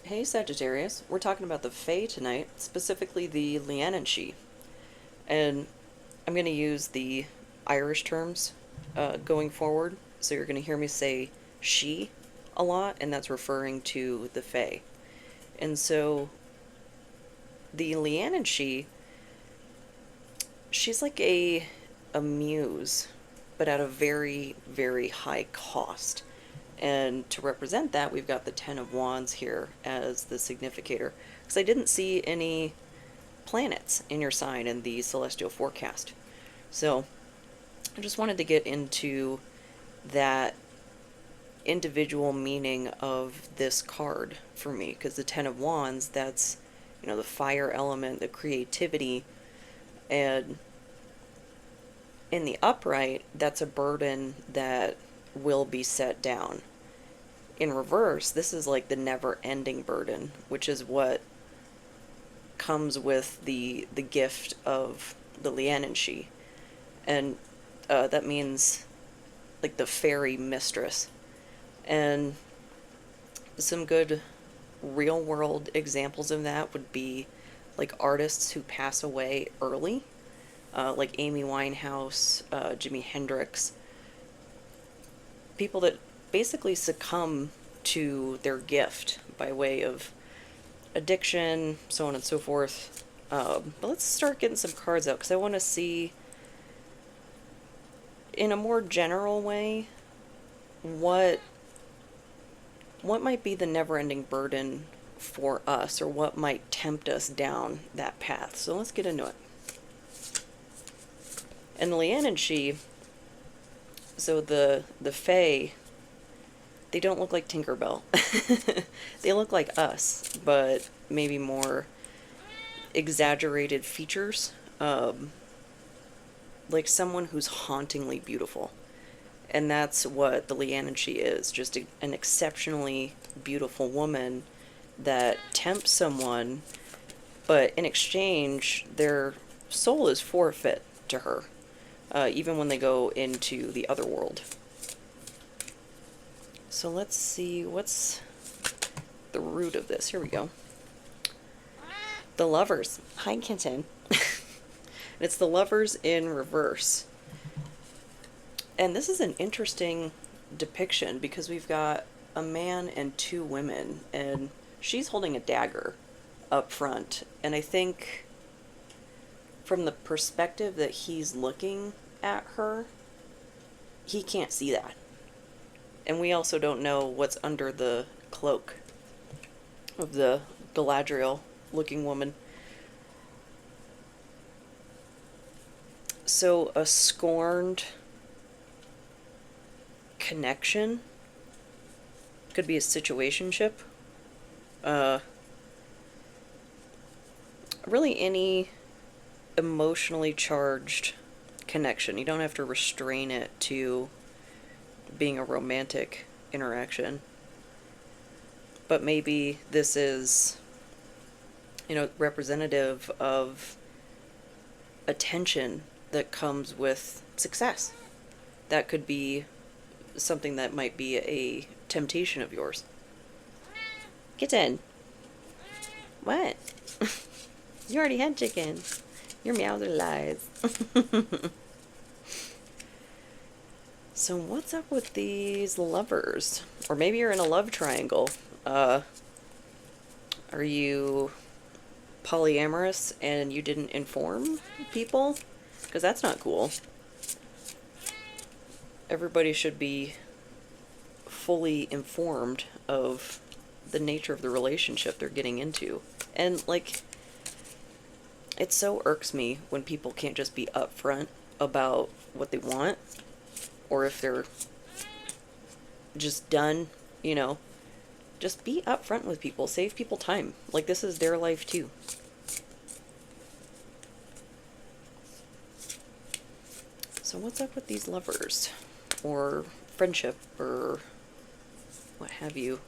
Hey Sagittarius, we're talking about the Fae tonight, specifically the Lian She. And I'm going to use the Irish terms going forward. So you're going to hear me say she a lot, and that's referring to the Fae. And so the Lian She, she's like a muse, but at a very, very high cost. And to represent that, we've got the Ten of Wands here as the significator. Because I didn't see any planets in your sign in the celestial forecast. So I just wanted to get into that individual meaning of this card for me, because the Ten of Wands, that's, the fire element, the creativity, and in the upright, that's a burden that will be set down. In reverse, this is like the never-ending burden, which is what comes with the gift of the Liananshi. And that means like the fairy mistress. And some good real world examples of that would be like artists who pass away early, like Amy Winehouse, Jimi Hendrix, people that basically succumb to their gift by way of addiction, so on and so forth. But let's start getting some cards out because I want to see, in a more general way, what might be the never-ending burden for us, or what might tempt us down that path. So let's get into it. And the Lian She, so the Fae, they don't look like Tinkerbell. They look like us, but maybe more exaggerated features. Like someone who's hauntingly beautiful. And that's what the Lian She is, just an exceptionally beautiful woman that tempts someone, but in exchange, their soul is forfeit to her, even when they go into the other world. So let's see, what's the root of this? Here we go. The Lovers. Hi, kitten. It's the Lovers in reverse. And this is an interesting depiction because we've got a man and two women, and she's holding a dagger up front. And I think from the perspective that he's looking at her, he can't see that. And we also don't know what's under the cloak of the Galadriel looking woman. So a scorned connection could be a situationship. Really any emotionally charged connection. You don't have to restrain it to being a romantic interaction. But maybe this is, representative of attention that comes with success. That could be something that might be a temptation of yours. Kitten. What? You already had chicken. Your meows are lies. So what's up with these lovers? Or maybe you're in a love triangle. Are you polyamorous and you didn't inform people? Because that's not cool. Everybody should be fully informed of the nature of the relationship they're getting into. And, it so irks me when people can't just be upfront about what they want, or if they're just done, just be upfront with people. Save people time. Like, this is their life too. So what's up with these lovers? Or friendship, or what have you.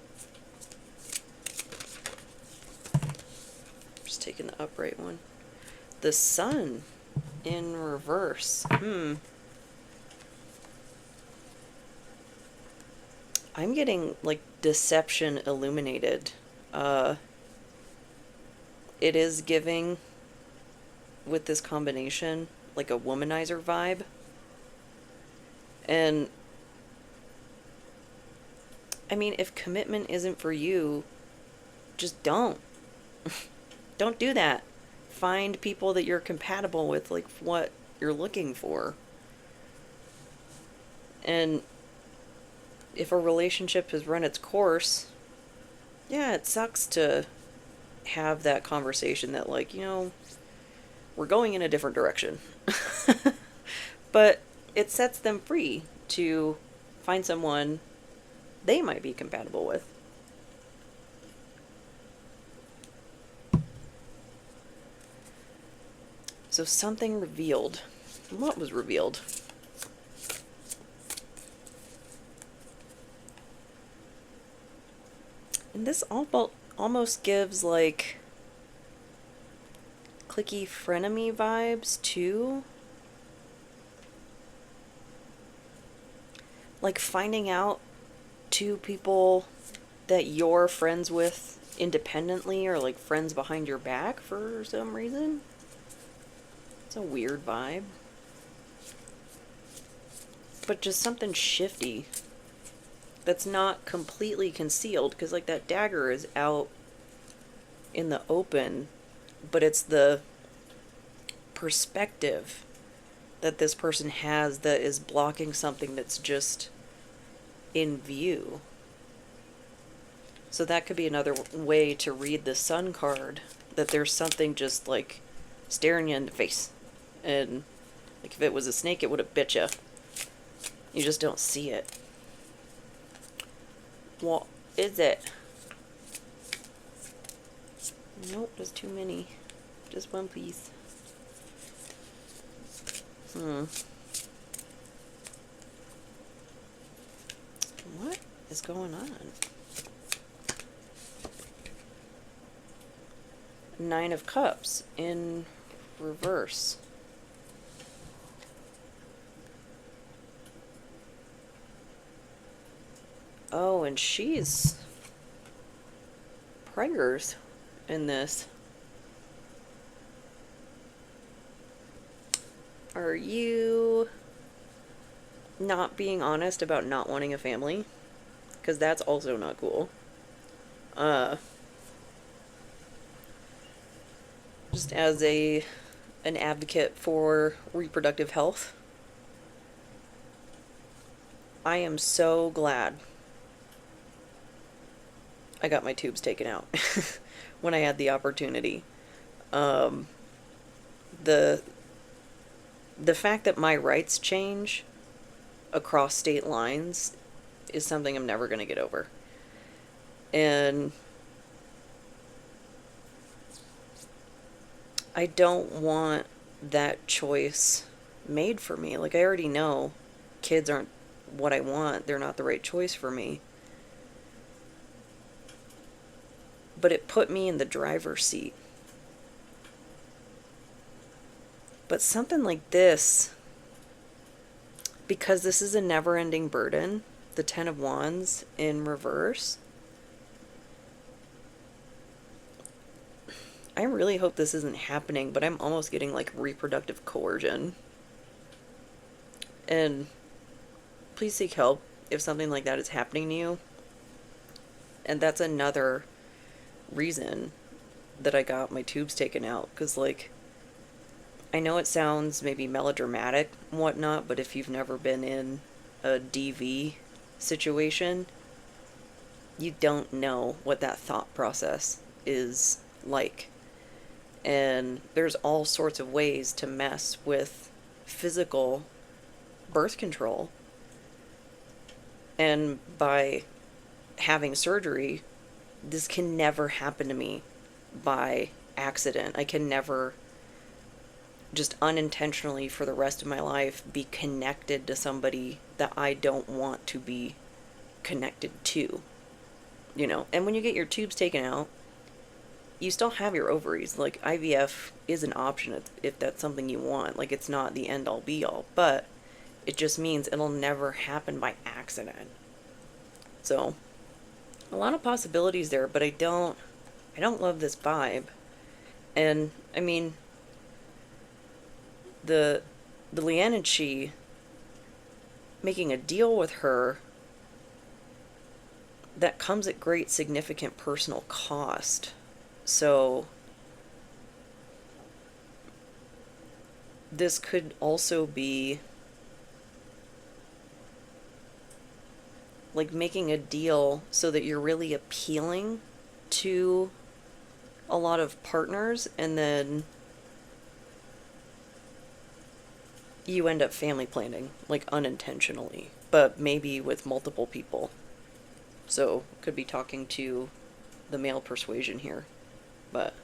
Just taking the upright one. The Sun in reverse. I'm getting, deception illuminated Uh, it is giving, with this combination, like a womanizer vibe. And I mean, if commitment isn't for you, just don't. Don't do that. Find people that you're compatible with, like what you're looking for. And if a relationship has run its course, yeah, it sucks to have that conversation that, like, we're going in a different direction. But it sets them free to find someone they might be compatible with. So something revealed. What was revealed? And this almost gives like clicky frenemy vibes too. Like finding out two people that you're friends with independently or like friends behind your back for some reason. It's a weird vibe. But just something shifty that's not completely concealed, because like that dagger is out in the open, but it's the perspective that this person has that is blocking something that's just in view. So that could be another way to read the Sun card, that there's something just like staring you in the face. And like if it was a snake, it would have bit you. You just don't see it. What is it? Nope, there's too many. Just one, please. What is going on? Nine of Cups in reverse. Oh, and she's preggers in this. Are you not being honest about not wanting a family? Because that's also not cool. Just as an advocate for reproductive health, I am so glad I got my tubes taken out when I had the opportunity. The the fact that my rights change across state lines is something I'm never going to get over. And I don't want that choice made for me. Like, I already know kids aren't what I want. They're not the right choice for me. But it put me in the driver's seat. But something like this, because this is a never-ending burden, the Ten of Wands in reverse, I really hope this isn't happening, but I'm almost getting like reproductive coercion. And please seek help if something like that is happening to you. And that's another reason that I got my tubes taken out, because like, I know it sounds maybe melodramatic and whatnot, but if you've never been in a DV situation, you don't know what that thought process is like. And there's all sorts of ways to mess with physical birth control. And by having surgery, this can never happen to me by accident. I can never just unintentionally for the rest of my life be connected to somebody that I don't want to be connected to, And when you get your tubes taken out, you still have your ovaries. Like, IVF is an option if that's something you want. Like, it's not the end all be all, but it just means it'll never happen by accident. So A lot of possibilities there, but I don't love this vibe. And I mean, the the Leanne and she making a deal with her that comes at great significant personal cost. So this could also be like making a deal so that you're really appealing to a lot of partners, and then you end up family planning, like unintentionally, but maybe with multiple people. So could be talking to the male persuasion here. But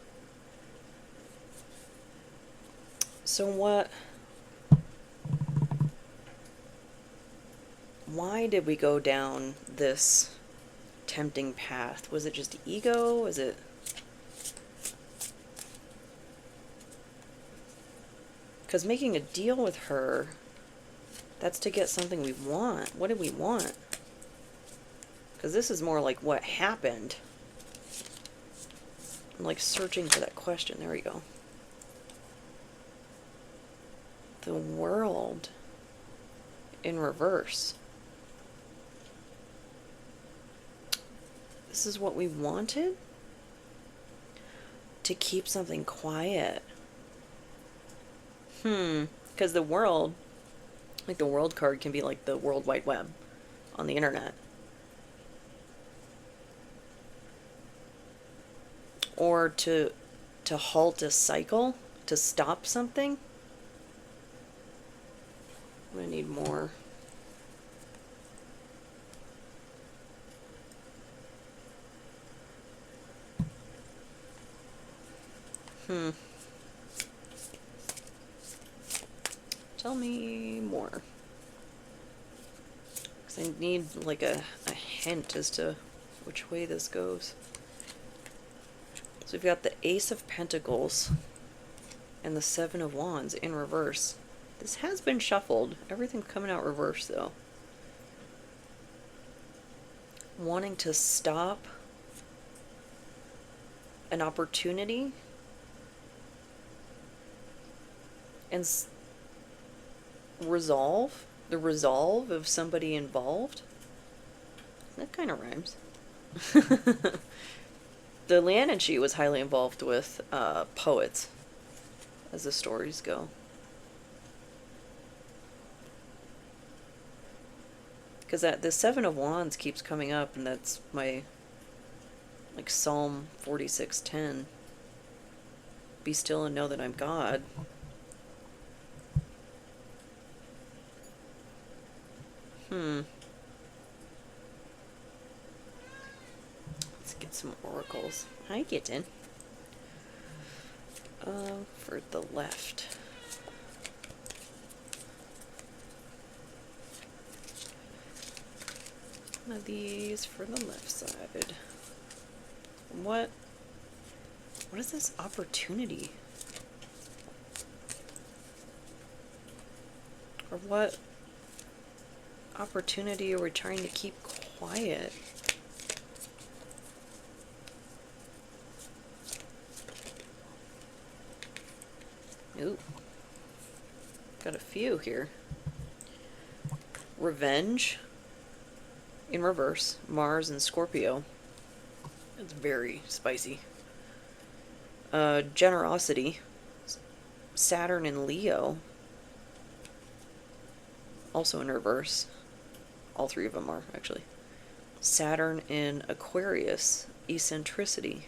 so what, why did we go down this tempting path? Was it just ego? Was it, because making a deal with her, that's to get something we want. What did we want? Because this is more like what happened. I'm like searching for that question. There we go. The world in reverse. This is what we wanted? To keep something quiet. Because the world, like the world card can be like the World Wide Web on the internet. Or to halt a cycle, to stop something. I'm gonna need more. Tell me more. Because I need like a hint as to which way this goes. So we've got the Ace of Pentacles and the Seven of Wands in reverse. This has been shuffled. Everything's coming out reverse though. Wanting to stop an opportunity and resolve, the resolve of somebody involved. That kind of rhymes. The Leanne and she was highly involved with poets, as the stories go. Because the Seven of Wands keeps coming up, and that's my, like, Psalm 46:10. Be still and know that I'm God. Let's get some oracles. Hi, kitten. For the left. One of these for the left side. What is this opportunity? Or what opportunity are we trying to keep quiet? Ooh. Got a few here. Revenge in reverse. Mars and Scorpio. It's very spicy. Generosity. Saturn and Leo. Also in reverse. All three of them are, actually. Saturn in Aquarius. Eccentricity.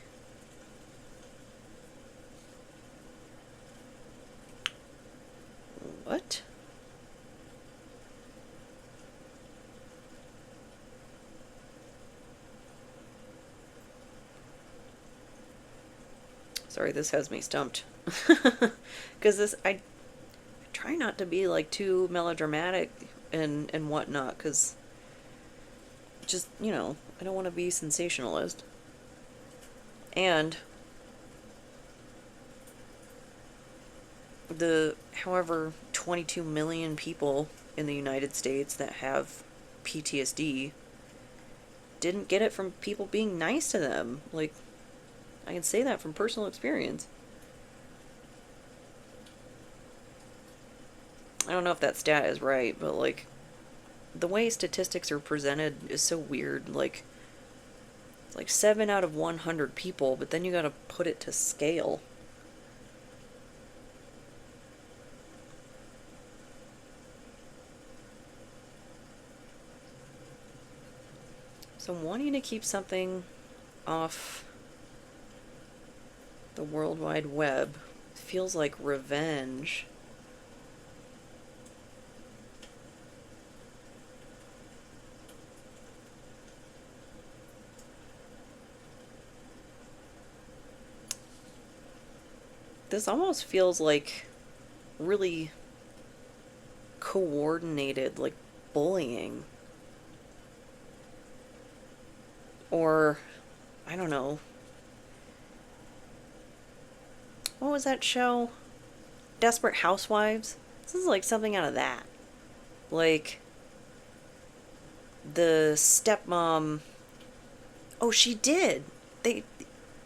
What? Sorry, this has me stumped. Because this, I try not to be like too melodramatic and whatnot, because just, you know, I don't want to be sensationalist. And the however 22 million people in the United States that have PTSD didn't get it from people being nice to them. Like, I can say that from personal experience. I don't know if that stat is right, but like, the way statistics are presented is so weird. Like, it's like 7 out of 100 people, but then you gotta put it to scale. So wanting to keep something off the World Wide Web feels like revenge. This almost feels like really coordinated, like bullying. Or, I don't know. What was that show? Desperate Housewives? This is like something out of that. Like, the stepmom. Oh, she did. They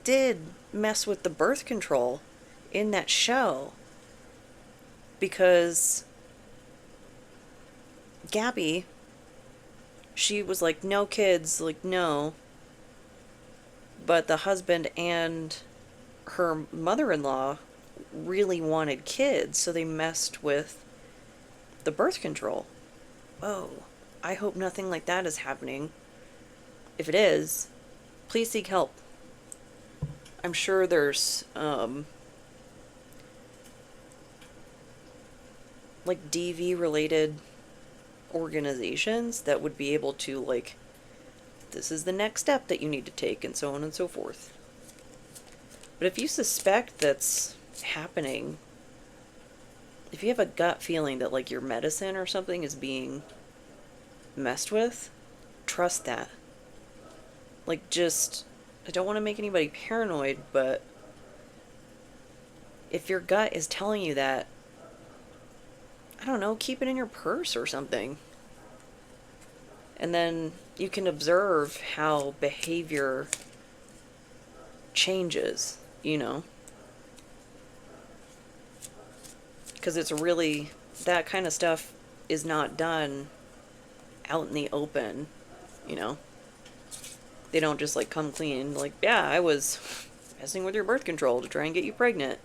did mess with the birth control in that show. Because Gabby, she was like, no kids, like, no. But the husband and her mother-in-law really wanted kids, so they messed with the birth control. Whoa, I hope nothing like that is happening. If it is, please seek help. I'm sure there's, like DV-related organizations that would be able to, like, this is the next step that you need to take, and so on and so forth. But if you suspect that's happening, if you have a gut feeling that, like, your medicine or something is being messed with, trust that. Like, just, I don't want to make anybody paranoid, but if your gut is telling you that, I don't know, keep it in your purse or something. And then you can observe how behavior changes, you know? Because it's really, that kind of stuff is not done out in the open, you know? They don't just, like, come clean, like, yeah, I was messing with your birth control to try and get you pregnant,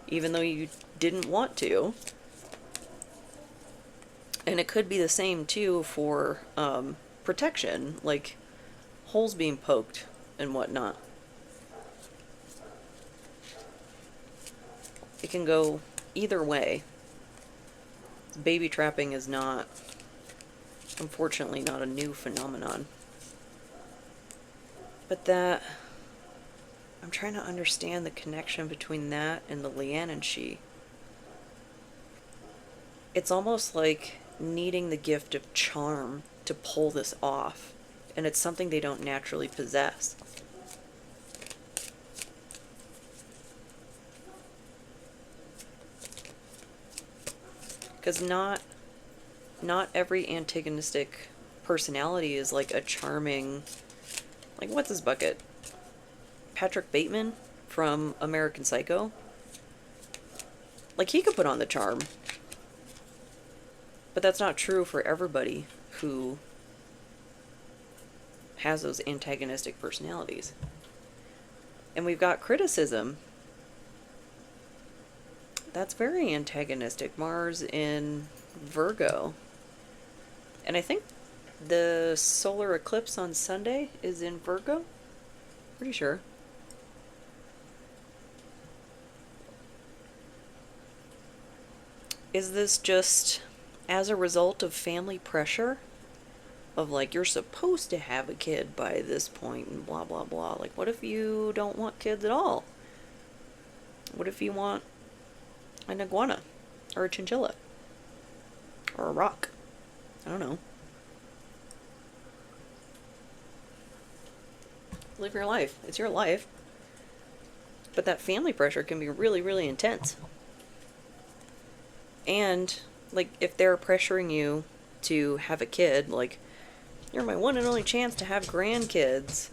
even though you didn't want to. And it could be the same, too, for, protection, like holes being poked and whatnot. It can go either way. Baby trapping is not, unfortunately, not a new phenomenon. But that, I'm trying to understand the connection between that and the Lian and Shi. It's almost like needing the gift of charm to pull this off, and it's something they don't naturally possess. Because not every antagonistic personality is like a charming, like, what's his bucket? Patrick Bateman from American Psycho? Like, he could put on the charm. But that's not true for everybody who has those antagonistic personalities. And we've got criticism. That's very antagonistic. Mars in Virgo. And I think the solar eclipse on Sunday is in Virgo. Pretty sure. Is this just as a result of family pressure? Of, like, you're supposed to have a kid by this point and blah, blah, blah. Like, what if you don't want kids at all? What if you want an iguana? Or a chinchilla? Or a rock? I don't know. Live your life. It's your life. But that family pressure can be really, really intense. And, like, if they're pressuring you to have a kid, like, You're my one and only chance to have grandkids.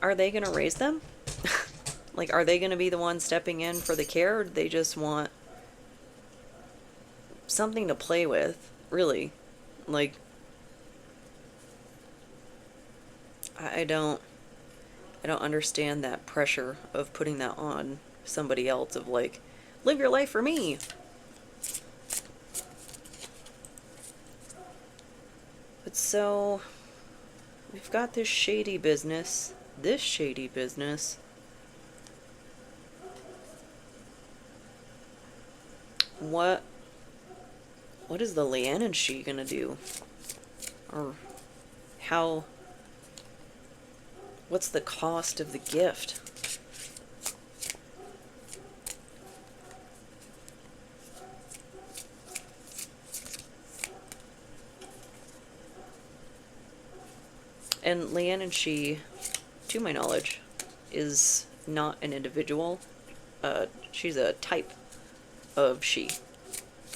Are they going to raise them? Like, are they going to be the ones stepping in for the care, or do they just want something to play with, really? Like, I don't understand that pressure of putting that on somebody else of like, live your life for me. But so, we've got this shady business. What is the Leanne and she gonna do? Or how, what's the cost of the gift? And Leanne and she, to my knowledge, is not an individual. She's a type of she.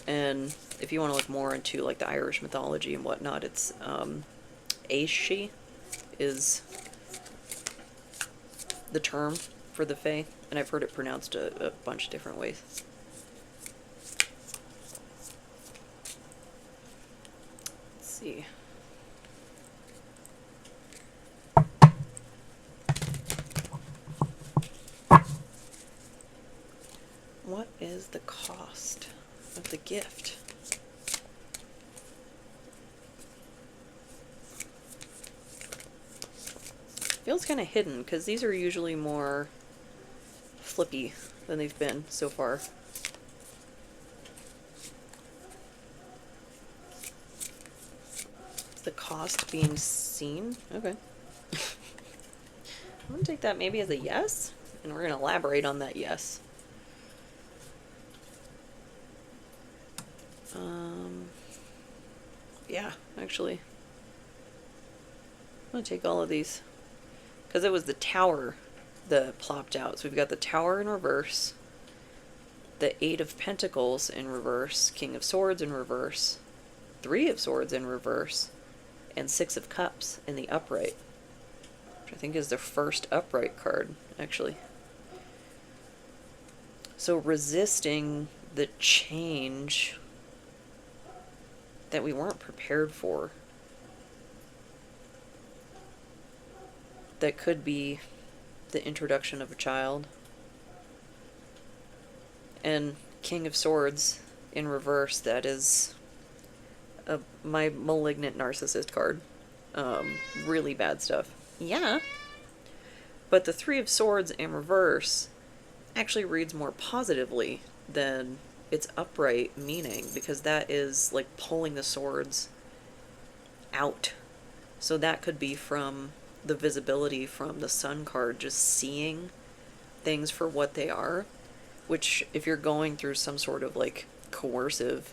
And if you want to look more into like the Irish mythology and whatnot, it's a she is the term for the fae, and I've heard it pronounced a bunch of different ways. Let's see. What is the cost of the gift? Feels kind of hidden, because these are usually more flippy than they've been so far. Is the cost being seen? Okay. I'm going to take that maybe as a yes, and we're going to elaborate on that yes. Yeah, actually. I'm going to take all of these. Because it was the Tower that plopped out. So we've got the Tower in reverse, the Eight of Pentacles in reverse, King of Swords in reverse, Three of Swords in reverse, and Six of Cups in the upright. Which I think is the first upright card, actually. So resisting the change that we weren't prepared for. That could be the introduction of a child. And King of Swords in reverse, that is my malignant narcissist card. Really bad stuff. Yeah. But the Three of Swords in reverse actually reads more positively than its upright meaning, because that is like pulling the swords out. So that could be from the visibility from the Sun card, just seeing things for what they are, which if you're going through some sort of like coercive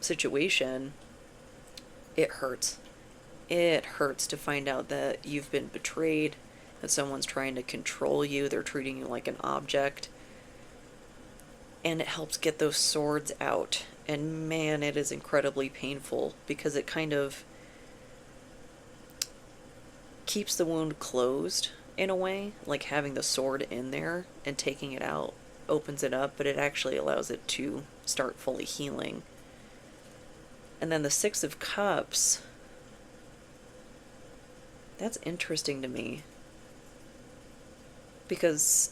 situation, it hurts. It hurts to find out that you've been betrayed, that someone's trying to control you, they're treating you like an object. And it helps get those swords out. And man, it is incredibly painful, because it kind of keeps the wound closed in a way, like having the sword in there and taking it out opens it up, but it actually allows it to start fully healing. And then the Six of Cups, that's interesting to me, because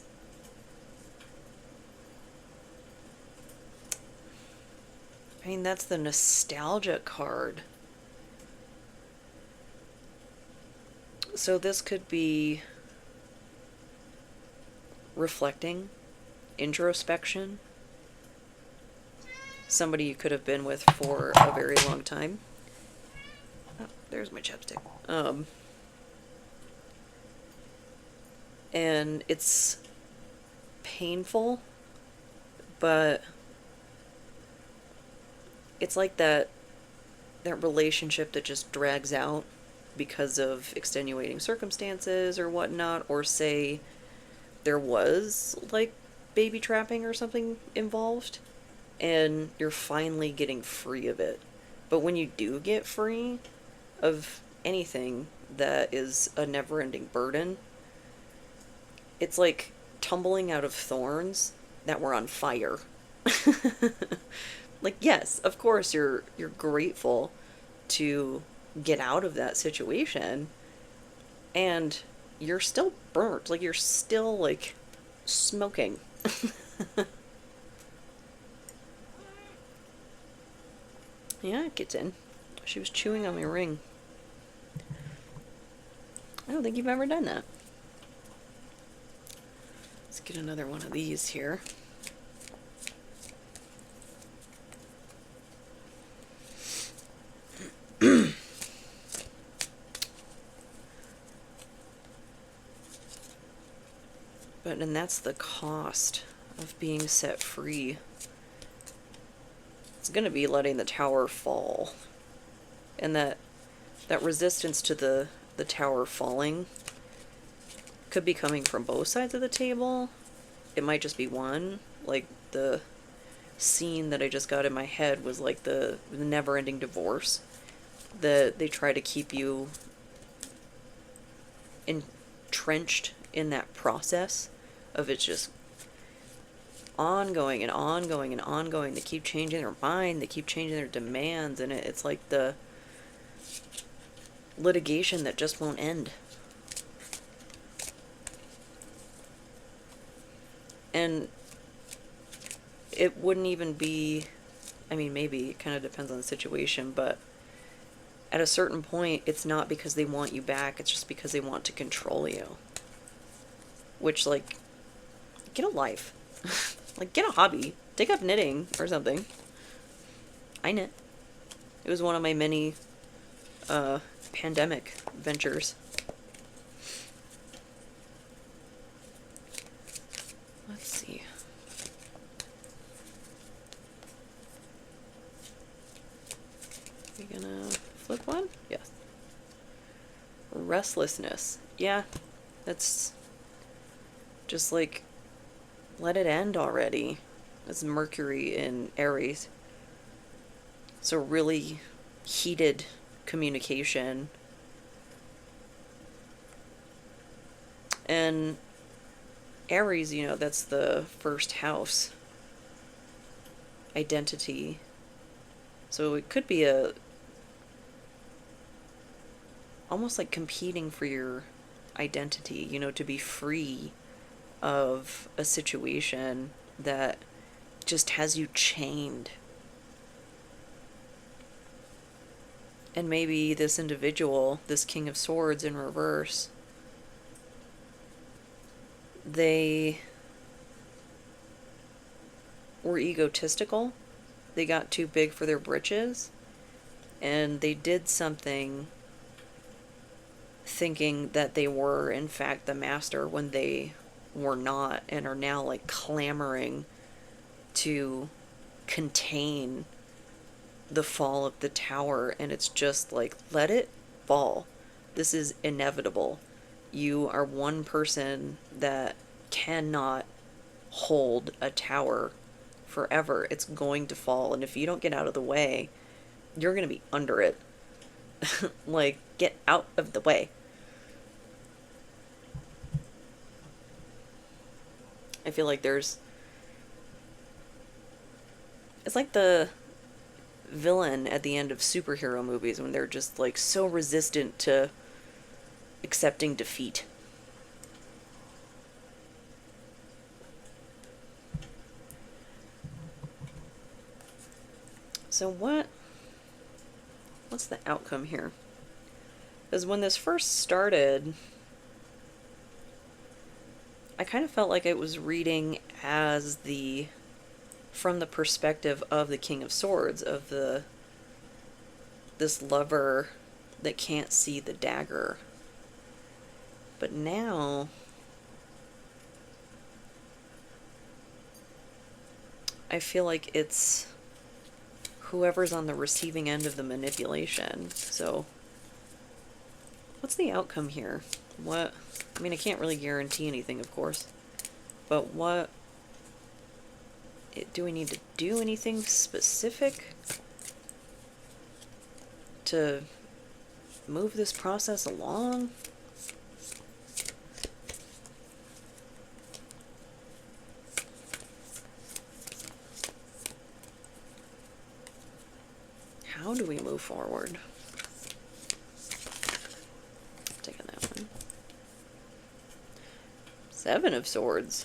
I mean, that's the nostalgia card. So this could be reflecting, introspection, somebody you could have been with for a very long time. Oh, there's my chapstick. And it's painful, but it's like that relationship that just drags out because of extenuating circumstances or whatnot, or say there was like baby trapping or something involved, and you're finally getting free of it. But when you do get free of anything that is a never-ending burden, it's like tumbling out of thorns that were on fire. Like, yes, of course you're grateful to get out of that situation, and you're still burnt. Like, you're still like smoking. Yeah, it gets in. She was chewing on my ring. I don't think you've ever done that. Let's get another one of these here. And that's the cost of being set free. It's going to be letting the tower fall. And that resistance to the tower falling could be coming from both sides of the table. It might just be one. Like, the scene that I just got in my head was like the never-ending divorce. That they try to keep you entrenched in that process of it's just ongoing and ongoing and ongoing. They keep changing their mind, they keep changing their demands, and it's like the litigation that just won't end. And it wouldn't even be, I mean, maybe it kind of depends on the situation, but at a certain point, it's not because they want you back, it's just because they want to control you. Which, like, get a life. Like, get a hobby. Take up knitting or something. I knit. It was one of my many pandemic ventures. Let's see. We gonna flip one? Yes. Restlessness. Yeah, that's just like, let it end already. That's Mercury in Aries. So really heated communication. And Aries, you know, that's the first house. Identity. So it could be almost like competing for your identity, you know, to be free of a situation that just has you chained. And maybe this individual, this King of Swords in reverse, they were egotistical. They got too big for their britches, and they did something thinking that they were in fact the master when they were not, and are now like clamoring to contain the fall of the tower. And it's just like, let it fall. This is inevitable. You are one person that cannot hold a tower forever. It's going to fall, and if you don't get out of the way, you're going to be under it. Like, get out of the way. I feel like it's like the villain at the end of superhero movies when they're just like so resistant to accepting defeat. So what's the outcome here? Because when this first started, I kind of felt like it was reading as from the perspective of the King of Swords, of this lover that can't see the dagger. But now I feel like it's whoever's on the receiving end of the manipulation. So what's the outcome here? I mean, I can't really guarantee anything, of course, but do we need to do anything specific? to move this process along. How do we move forward? Taking that one. Seven of Swords.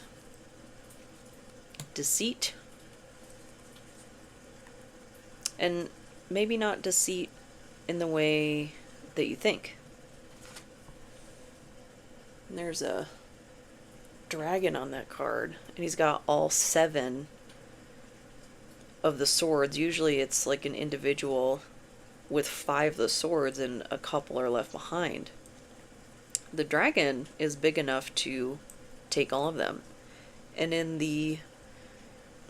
Deceit. And maybe not deceit in the way that you think. And there's a dragon on that card, and he's got all 7 of the swords. Usually it's like an individual with 5 of the swords and a couple are left behind. The dragon is big enough to take all of them. And in the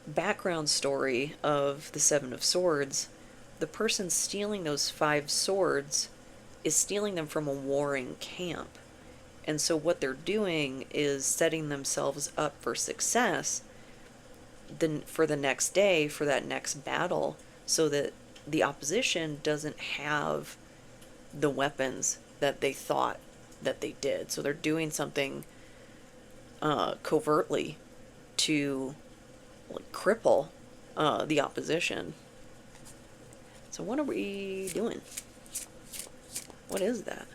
background story of the 7 of Swords, the person stealing those 5 swords is stealing them from a warring camp. And so what they're doing is setting themselves up for success for the next day, for that next battle, so that the opposition doesn't have the weapons that they thought that they did. So they're doing something covertly to cripple the opposition. So what are we doing? What is that?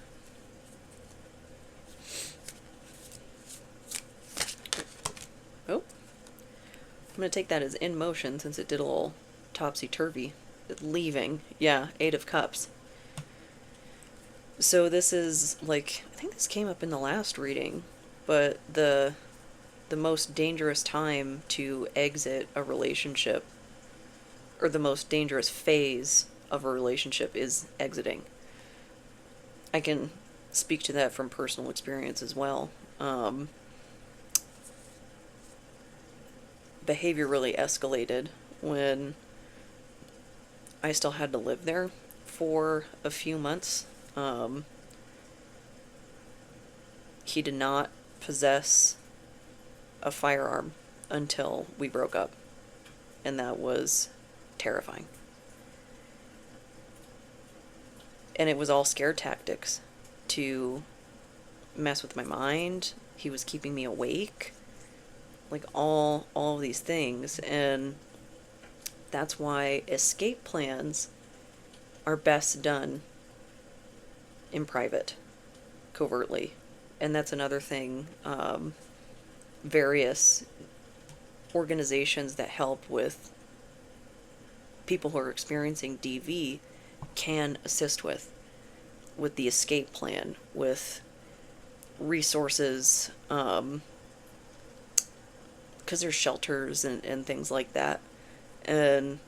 Oh, I'm going to take that as in motion since it did a little topsy-turvy. Leaving. Yeah, 8 of Cups. So this is like, I think this came up in the last reading, but the most dangerous time to exit a relationship, or the most dangerous phase of a relationship, is exiting. I can speak to that from personal experience as well. Behavior really escalated when I still had to live there for a few months. He did not possess a firearm until we broke up, and that was terrifying. And it was all scare tactics to mess with my mind. He was keeping me awake, like all of these things. And that's why escape plans are best done in private, covertly. And that's another thing. Various organizations that help with people who are experiencing DV can assist with the escape plan, with resources, because there's shelters and things like that. And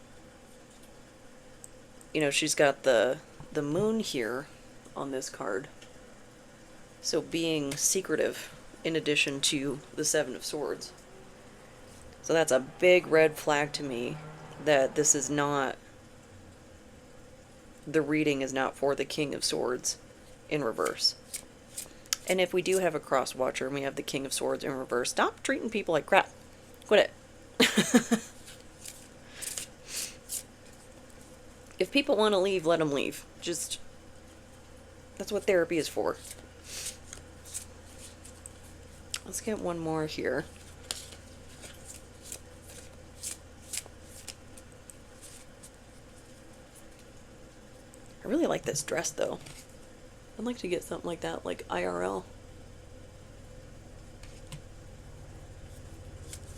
you know, she's got the moon here on this card, so being secretive in addition to the 7 of Swords. So that's a big red flag to me that this is not, the reading is not for the King of Swords in reverse. And if we do have a cross watcher and we have the King of Swords in reverse, stop treating people like crap. Quit it. If people want to leave, let them leave. Just, that's what therapy is for. Let's get one more here. I really like this dress, though. I'd like to get something like that, like IRL.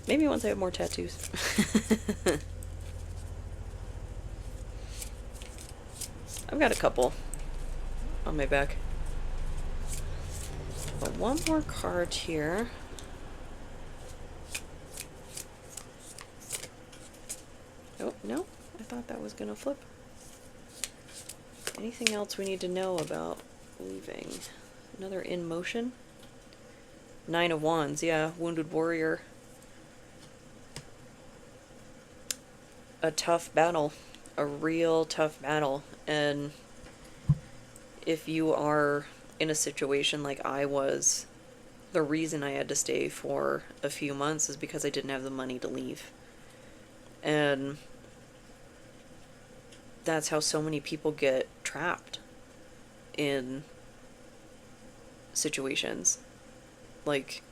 Maybe once I have more tattoos. I've got a couple on my back. But one more card here. Oh, no. I thought that was going to flip. Anything else we need to know about leaving? Another in motion. 9 of Wands, yeah. Wounded warrior. A tough battle. A real tough battle. And if you are in a situation like I was, the reason I had to stay for a few months is because I didn't have the money to leave. And that's how so many people get trapped in situations. Like,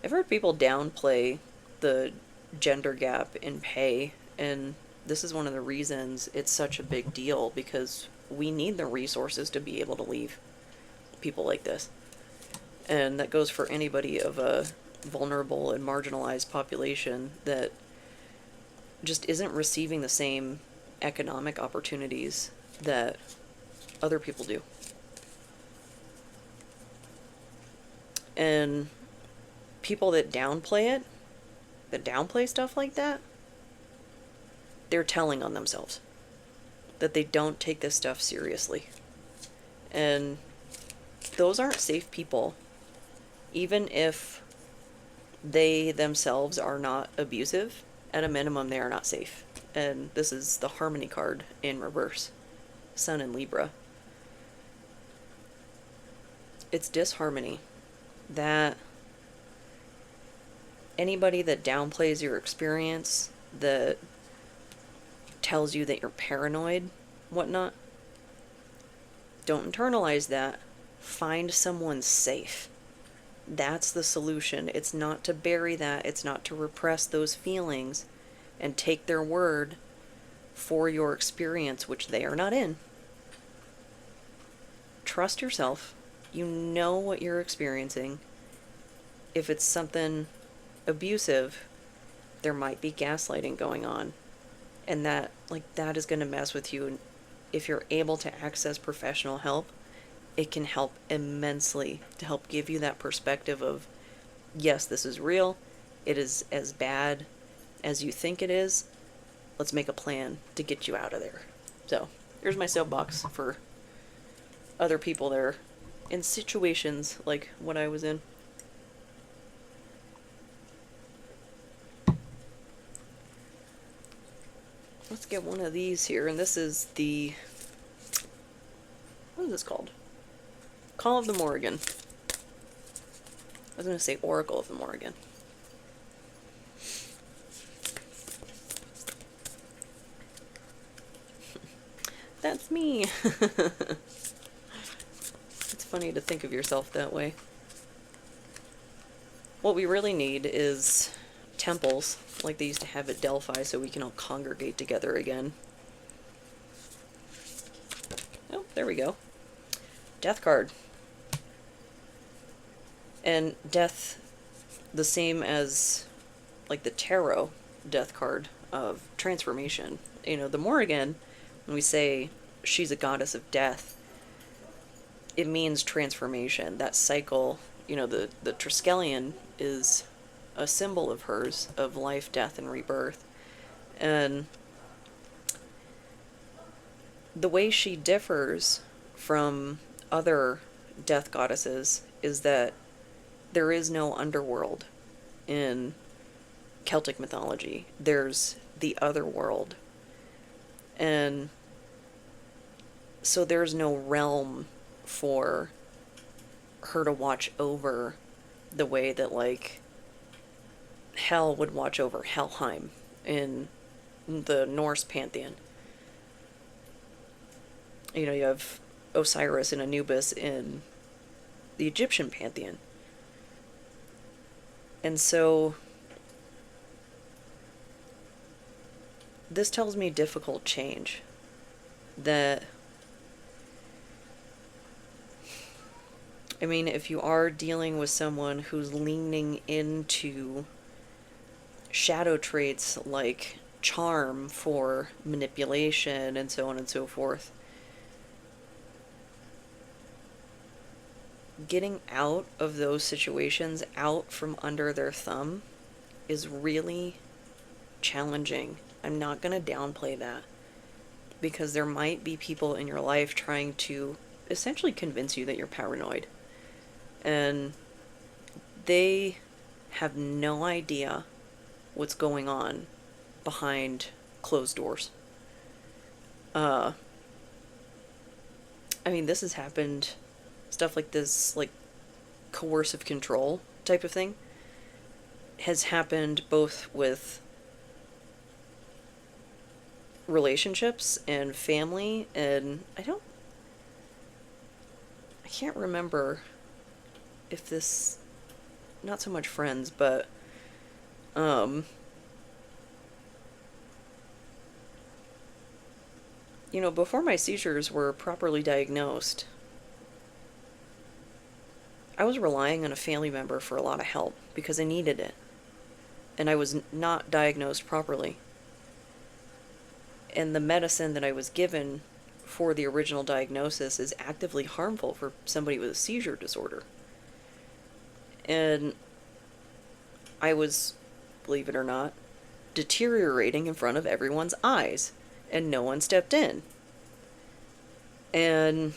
I've heard people downplay the gender gap in pay, and this is one of the reasons it's such a big deal, because we need the resources to be able to leave people like this. And that goes for anybody of a vulnerable and marginalized population that just isn't receiving the same economic opportunities that other people do. And people that downplay it, that downplay stuff like that, they're telling on themselves that they don't take this stuff seriously. And those aren't safe people, even if they themselves are not abusive. At a minimum, they are not safe. And this is the Harmony card in reverse. Sun in Libra. It's disharmony. That anybody that downplays your experience, that tells you that you're paranoid, whatnot, don't internalize that. Find someone safe. That's the solution. It's not to bury that. It's not to repress those feelings and take their word for your experience, which they are not in. Trust yourself. You know what you're experiencing. If it's something abusive, there might be gaslighting going on. And that is going to mess with you. And if you're able to access professional help, it can help immensely to help give you that perspective of, yes, this is real. It is as bad as you think it is. Let's make a plan to get you out of there. So, here's my soapbox for other people that are in situations like what I was in. Let's get one of these here, and this is the, what is this called? Call of the Morrigan. I was going to say Oracle of the Morrigan. That's me. It's funny to think of yourself that way. What we really need is temples, like they used to have at Delphi, so we can all congregate together again. Oh, there we go. Death card. And death, the same as like the tarot death card of transformation. You know, the Morrigan, when we say she's a goddess of death, it means transformation. That cycle, you know, the Triskelion is a symbol of hers, of life, death, and rebirth. And the way she differs from other death goddesses is that there is no underworld in Celtic mythology. There's the other world. And so there's no realm for her to watch over the way that, like, Hel would watch over Helheim in the Norse pantheon. You know, you have Osiris and Anubis in the Egyptian pantheon. And so this tells me difficult change. That, I mean, if you are dealing with someone who's leaning into shadow traits like charm for manipulation and so on and so forth, getting out of those situations, out from under their thumb, is really challenging. I'm not going to downplay that, because there might be people in your life trying to essentially convince you that you're paranoid. And they have no idea what's going on behind closed doors. I mean, this has happened, stuff like this, like coercive control type of thing, has happened both with relationships and family, and I can't remember if this, not so much friends, but before my seizures were properly diagnosed, I was relying on a family member for a lot of help because I needed it. And I was not diagnosed properly. And the medicine that I was given for the original diagnosis is actively harmful for somebody with a seizure disorder. And I was, believe it or not, deteriorating in front of everyone's eyes, and no one stepped in. And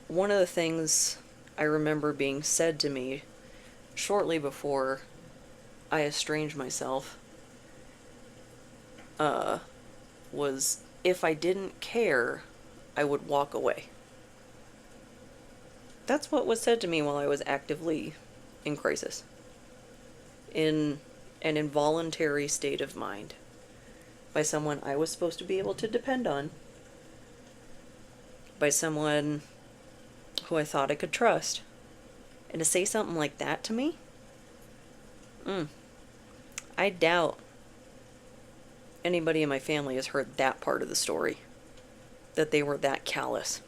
one of the things I remember being said to me shortly before I estranged myself was, if I didn't care, I would walk away. That's what was said to me while I was actively in crisis, in an involuntary state of mind, by someone I was supposed to be able to depend on, by someone who I thought I could trust. And to say something like that to me, I doubt anybody in my family has heard that part of the story, that they were that callous,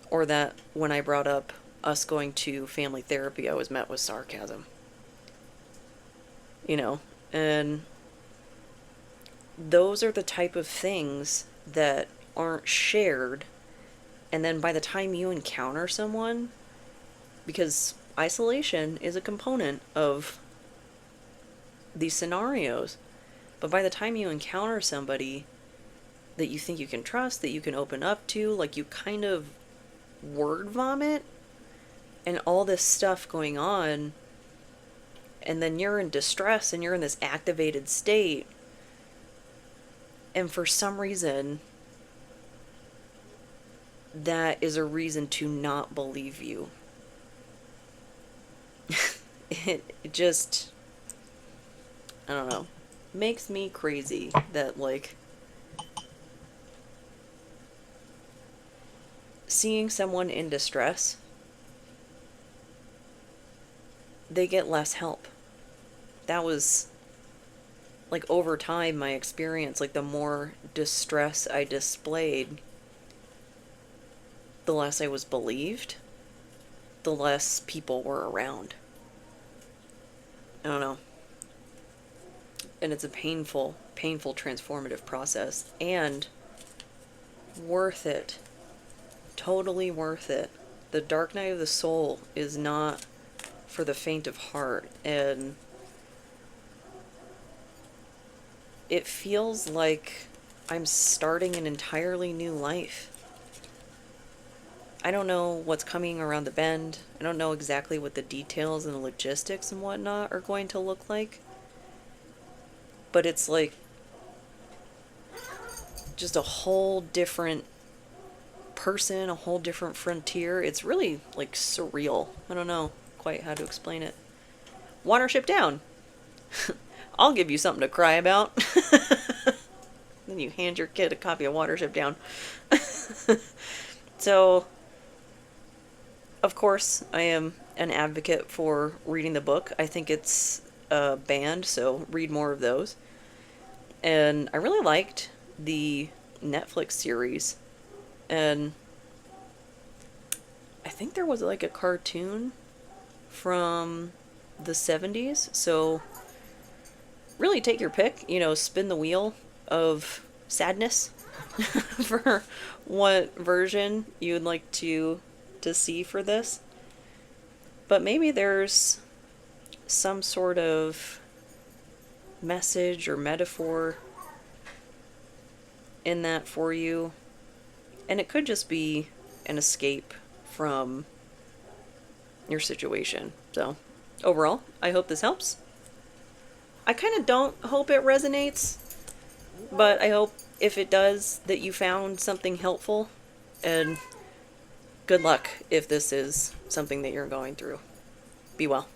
or that when I brought up us going to family therapy, I was met with sarcasm. And those are the type of things that aren't shared. And then by the time you encounter someone, because isolation is a component of these scenarios, but by the time you encounter somebody that you think you can trust, that you can open up to, like, you kind of word vomit and all this stuff going on, and then you're in distress and you're in this activated state, and for some reason that is a reason to not believe you. it just, I don't know, makes me crazy that, like, seeing someone in distress, they get less help. That was, like, over time, my experience. Like, the more distress I displayed, the less I was believed, the less people were around. I don't know. And it's a painful, transformative process. And worth it. Totally worth it. The dark night of the soul is not for the faint of heart. And it feels like I'm starting an entirely new life. I don't know what's coming around the bend. I don't know exactly what the details and the logistics and whatnot are going to look like. But it's like just a whole different person, a whole different frontier. It's really, like, surreal. I don't know quite how to explain it. Watership Down. I'll give you something to cry about. Then you hand your kid a copy of Watership Down. So, of course, I am an advocate for reading the book. I think it's banned, so read more of those. And I really liked the Netflix series. And I think there was, like, a cartoon from the 70s. So really take your pick, spin the wheel of sadness for what version you'd like to see for this. But maybe there's some sort of message or metaphor in that for you. And it could just be an escape from your situation. So, overall, I hope this helps. I kind of don't hope it resonates, but I hope if it does that you found something helpful, and good luck if this is something that you're going through. Be well.